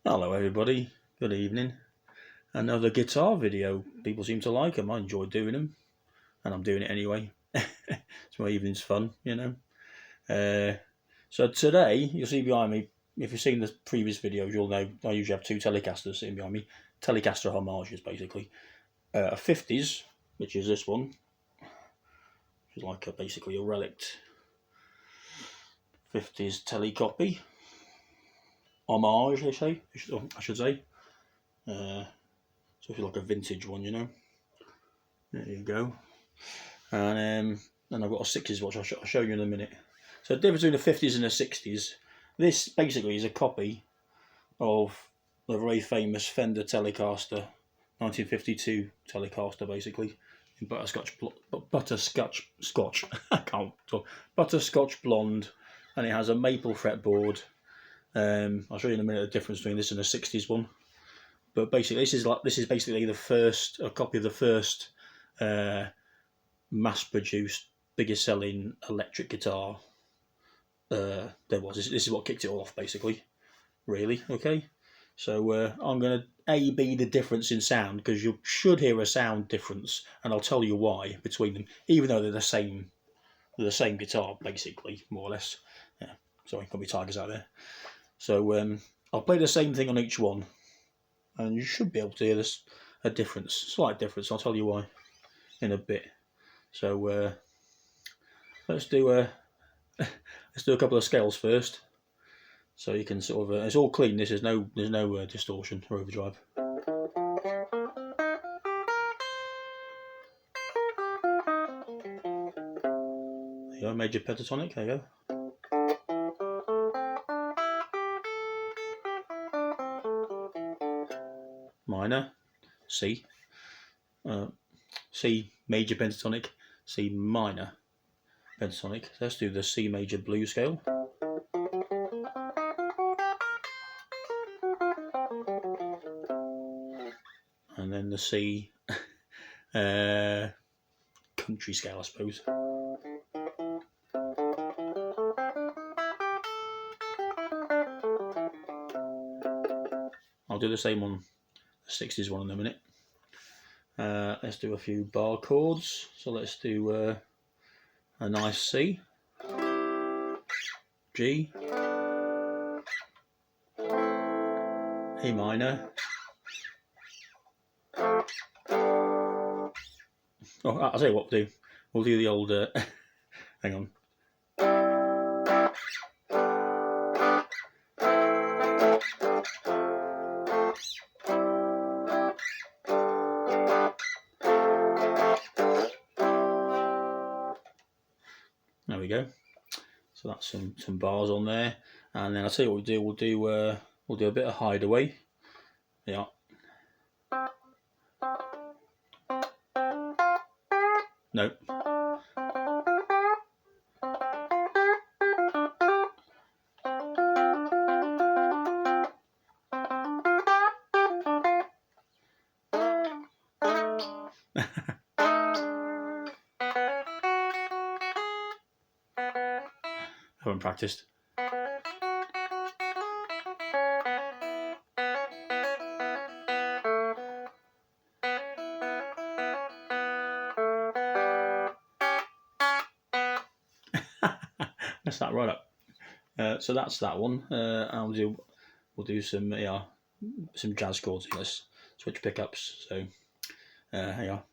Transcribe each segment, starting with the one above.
Hello everybody, good evening. Another guitar video. People seem to like them. I enjoy doing them, and I'm doing it anyway. It's my evening's fun, you know. So today, you'll see behind me, if you've seen the previous videos, you'll know I usually have two Telecasters sitting behind me. Telecaster homages, basically. A 50s, which is this one, which is like basically a relict 50s telecopy. Homage, they say, I should say. So it's like a vintage one, you know. There you go. And then I've got a 60s watch. I'll show you in a minute. So the difference between the 50s and the 60s. This basically is a copy of the very famous Fender Telecaster, 1952 Telecaster, basically in butterscotch. I can't talk. Butterscotch blonde, and it has a maple fretboard. I'll show you in a minute the difference between this and the 60s one. But basically, this is basically a copy of the first mass-produced, biggest-selling electric guitar there was. This is what kicked it all off, basically. Really, okay. So I'm going to A/B the difference in sound, because you should hear a sound difference, and I'll tell you why between them, even though they're the same. They're the same guitar, basically, more or less. Yeah. Sorry, got me tigers out there. So I'll play the same thing on each one, and you should be able to hear a difference, slight difference. I'll tell you why in a bit. So let's do a couple of scales first, so you can sort of. It's all clean. There's no distortion or overdrive. There you go, major pentatonic. There you go. Minor, C, C major pentatonic, C minor pentatonic. So let's do the C major blues scale. And then the C country scale, I suppose. I'll do the same on the 60s one in a minute. Let's do a few bar chords. So let's do a nice C, G, A minor. Oh, I'll tell you what we'll do. We'll do the old. Hang on. There we go. So that's some bars on there, and then I'll tell you what we'll do. We'll do a bit of Hideaway. Yeah. No. Haven't practiced. That's that right up. So that's that one. We'll do some jazz chords. Let's switch pickups. So here you are.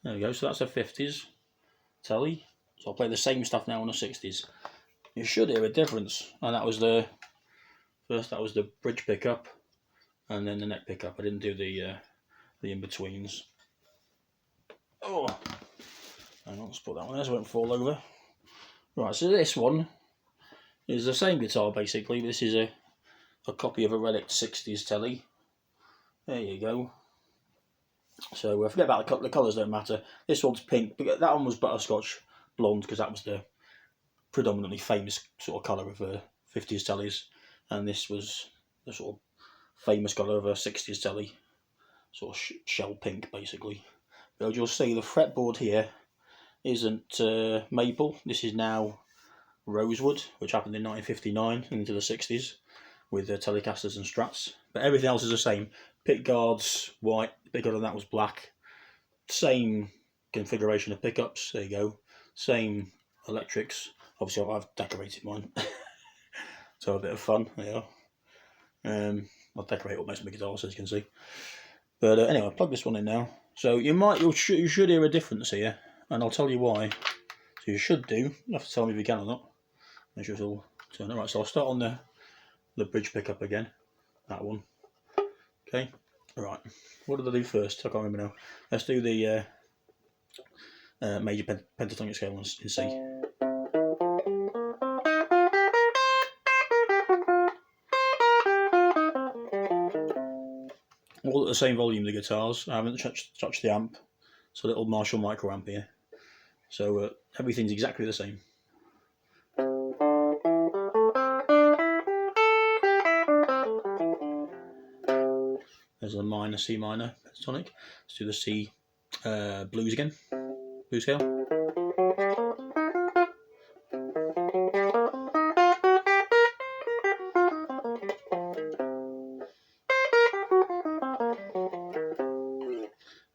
There we go. So that's a 50s telly. So I'll play the same stuff now on the 60s. You should hear a difference. And that was the bridge pickup, and then the neck pickup. I didn't do the in-betweens. Oh, hang on, let's put that one there so it won't fall over. Right, so this one is the same guitar basically. This is a copy of a relic 60s telly. There you go. So forget about the colours, don't matter. This one's pink, but that one was butterscotch blonde because that was the predominantly famous sort of colour of 50s tellies, and this was the sort of famous colour of a 60s telly, sort of shell pink basically. But you'll see the fretboard here isn't maple. This is now rosewood, which happened in 1959 into the 60s with Telecasters and Strats. But everything else is the same. Pick guards white, pick guard on that was black. Same configuration of pickups. There you go. Same electrics. Obviously, I've decorated mine, so a bit of fun. There you are. I'll decorate up most of my guitars, as you can see. But anyway, I'll plug this one in now. So you should hear a difference here, and I'll tell you why. So you should do. You have to tell me if you can or not. Make sure it's all turned on. Right, so I'll start on the bridge pickup again. That one. Okay. Right. What did I do first? I can't remember now. Let's do the major pentatonic scale in C. All at the same volume, the guitars. I haven't touched the amp. It's a little Marshall micro amp here. So everything's exactly the same. There's a minor, C minor pentatonic. Let's do the C blues again. Blues scale.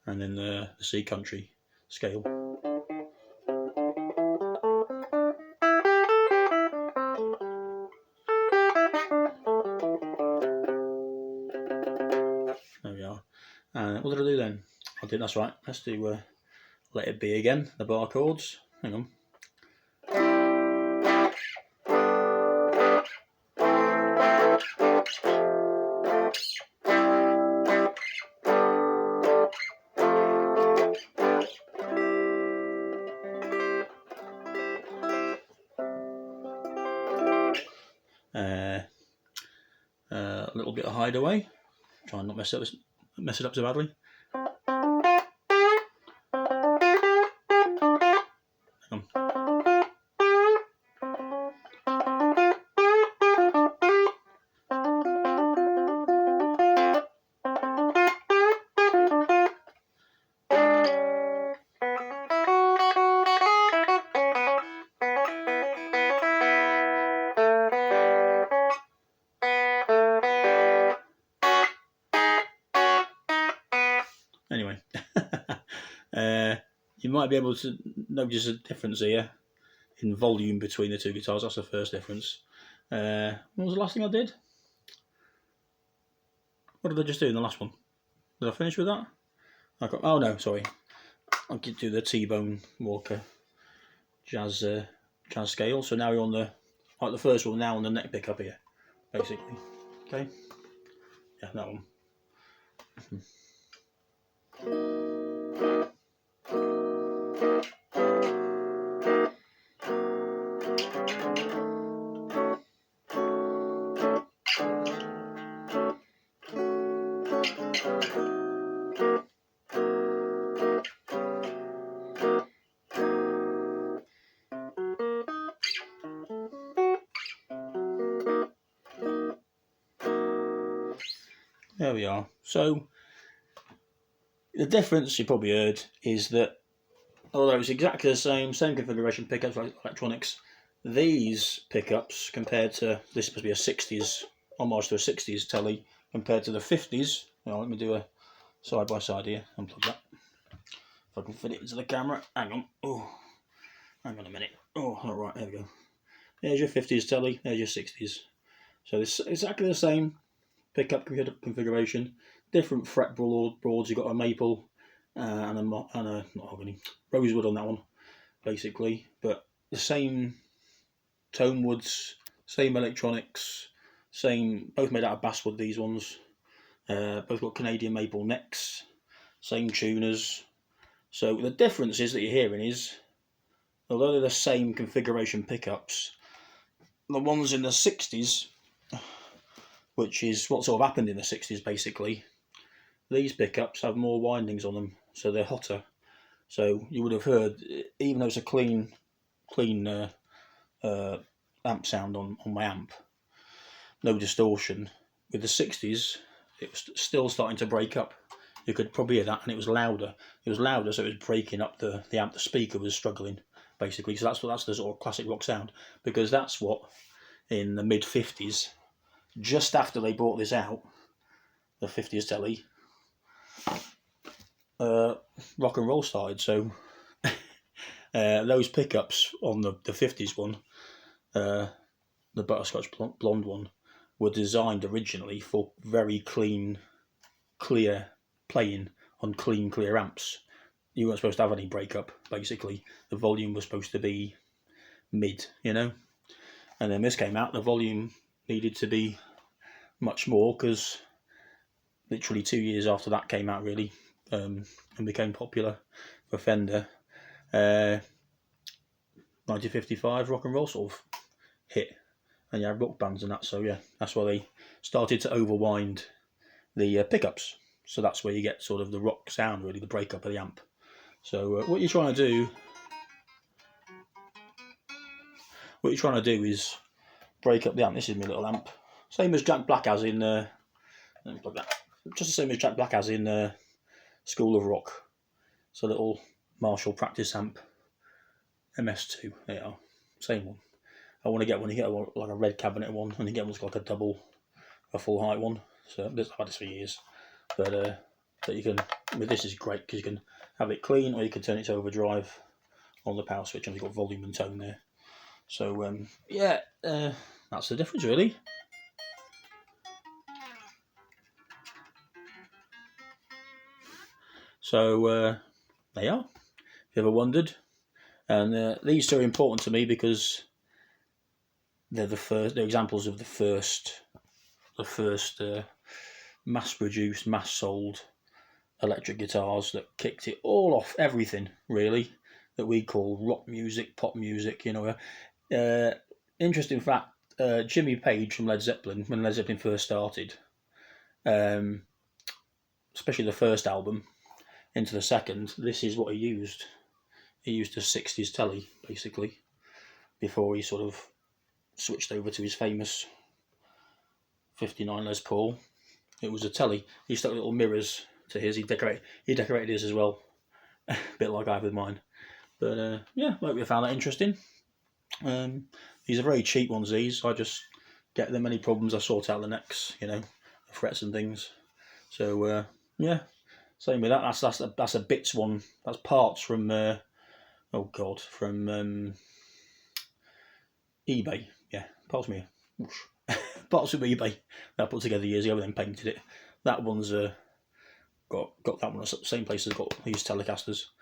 And then the C country scale. There we are. And what did I do then? That's right. Let's do Let It Be again, the bar chords. Hang on. A little bit of Hideaway. Try and not mess it up so badly. Hang on. Anyway, you might be able to notice a difference here in volume between the two guitars. That's the first difference. What was the last thing I did? What did I just do in the last one? Did I finish with that? Oh no, sorry. I'll do the T-Bone Walker jazz scale. So now we're on the first one, now on the neck pickup here, basically. Okay. Yeah, that one. There we are. So the difference you probably heard is that although it's exactly the same configuration pickups like electronics, these pickups compared to this supposed to be a 60s homage to a 60s telly compared to the 50s. Now let me do a side by side here. Unplug that. If I can fit it into the camera. Hang on. Oh, hang on a minute. Oh, all right. There we go. There's your 50s telly. There's your 60s. So it's exactly the same pickup configuration. Different fretboards. You've got a maple and a mahogany, rosewood on that one, basically. But the same tone woods, same electronics, same. Both made out of basswood. These ones. Both got Canadian maple necks. Same tuners. So the difference is that you're hearing is, although they're the same configuration pickups, the ones in the 60s, which is what sort of happened in the 60s basically, These pickups have more windings on them, so they're hotter. So you would have heard, even though it's a clean uh, amp sound on my amp, no distortion. With the 60s, it was still starting to break up. You could probably hear that, and it was louder. It was louder, so it was breaking up the amp. The speaker was struggling, basically. So that's the sort of classic rock sound, because that's what, in the mid 50s, just after they brought this out, the 50s Tele, rock and roll started. So those pickups on the 50s one, the butterscotch blonde one, were designed originally for very clean, clear playing on clear amps. You weren't supposed to have any breakup, basically. The volume was supposed to be mid, And then this came out, the volume needed to be much more, because literally 2 years after that came out, really, and became popular for Fender. 1955 rock and roll sort of hit, and you had rock bands and that, so yeah, that's why they started to overwind the pickups. So that's where you get sort of the rock sound, really, the breakup of the amp. So what you're trying to do is break up the amp. This is my little amp, same as Jack Black has in let me plug that. Just the same as Jack Black has in School of Rock. It's a little Marshall practice amp, MS2. There you are, same one. I want to get one. You get like a red cabinet one, and you get one's like a full height one. So I've had this for years, but you can. I mean, this is great because you can have it clean, or you can turn it to overdrive on the power switch, and you've got volume and tone there. So yeah, that's the difference, really. So they are. If you ever wondered, and these two are important to me because they're examples of the first mass-produced, mass-sold electric guitars that kicked it all off. Everything, really, that we call rock music, pop music. Interesting fact: Jimmy Page from Led Zeppelin, when Led Zeppelin first started, especially the first album into the second, this is what he used. He used a 60s Tele, basically, before he sort of switched over to his famous 59 Les Paul. It was a Tele. He stuck little mirrors to his. He decorated his as well, a bit like I have with mine. But yeah, hope you found that interesting. These are very cheap ones. These, I just get them. Any problems, I sort out the necks, the frets and things. So yeah, same with that. That's a bits one. That's parts from from eBay. Yeah, parts from here. Parts from eBay that I put together years ago and then painted it. That one's got that one at the same place as got these Telecasters,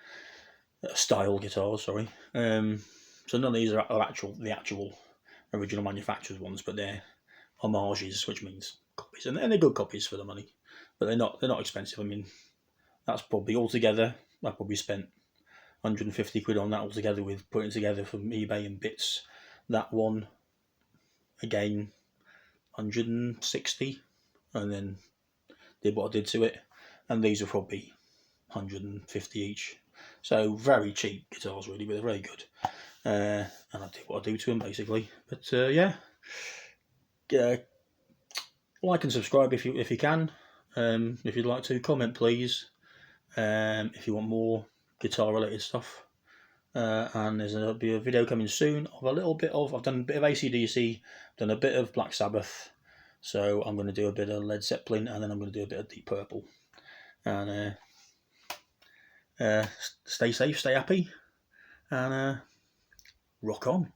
style guitars. Sorry. So none of these are the actual original manufacturer's ones, but they're homages, which means copies, and they're good copies for the money. But they're not expensive. I mean, that's probably altogether. I probably spent 150 quid on that altogether, with putting together from eBay and bits. That one, again, 160, and then did what I did to it. And these are probably 150 each. So very cheap guitars, really, but they're very good. And I do what I do to them, basically. But yeah, like and subscribe if you can. If you'd like to, comment please. If you want more guitar related stuff. And there'll be a video coming soon of I've done a bit of AC/DC, done a bit of Black Sabbath, so I'm going to do a bit of Led Zeppelin, and then I'm going to do a bit of Deep Purple. And stay safe, stay happy, and rock on.